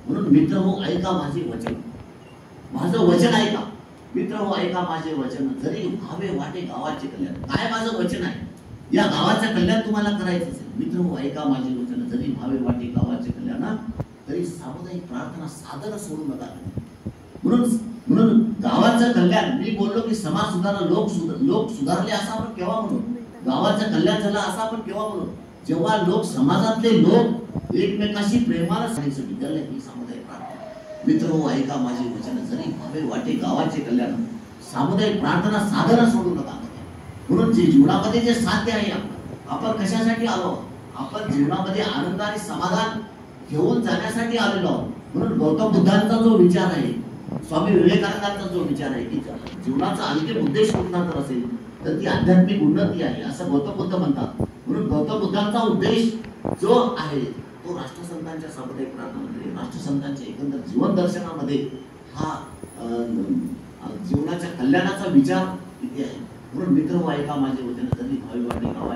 म्हणून मित्र हो ऐका माझे वचन, माझं वचन ऐका. मित्र हो ऐका माझे वचन, जरी भावे वाटे गावाचे कल्याण. काय माझं वचन आहे? या गावाचं कल्याण तुम्हाला करायचं असेल, मित्र हो ऐका माझे वचन, जरी भावे वाटे गावाचे कल्याण, तरी सामुदायिक प्रार्थना सादर सोडू नका. म्हणून गावाचं कल्याण, मी बोललो की समाज सुधारला, लोक सुधारले असं आपण केव्हा म्हणू? गावाचं कल्याण झालं असं आपण केव्हा म्हणू? जेव्हा लोक, समाजातले लोक एकमेकाशी प्रेमाला सांगायचं विद्यालय ही सामुदायिक प्रार्थना. मित्र हो ऐका माझे वचन, जरी भावे वाटे गावाचे कल्याण, सामुदायिक प्रार्थना साधना सोडू नका. म्हणून जे जीवनामध्ये जे साध्य आहे, आपण कशासाठी आलो? आपण जीवनामध्ये आनंद आणि समाधान घेऊन जाण्यासाठी आलेलो आहोत. म्हणून गौतम बुद्धांचा जो विचार आहे, स्वामी विवेकानंदांचा जो विचार आहे की जीवनाचा अंतिम उद्देश कुठला जर असेल तर ती आध्यात्मिक उन्नती आहे असं गौतम बुद्ध म्हणतात. म्हणून गौतम बुद्धांचा उद्देश जो आहे तो राष्ट्रसंतांच्या सामुदायिक प्रार्थनामध्ये, राष्ट्रसंतांच्या एकंदर जीवन दर्शनामध्ये हा जीवनाच्या कल्याणाचा विचार इथे आहे. म्हणून मित्र हो ऐका माझे वचन, जरी भावी वाटे गावाचे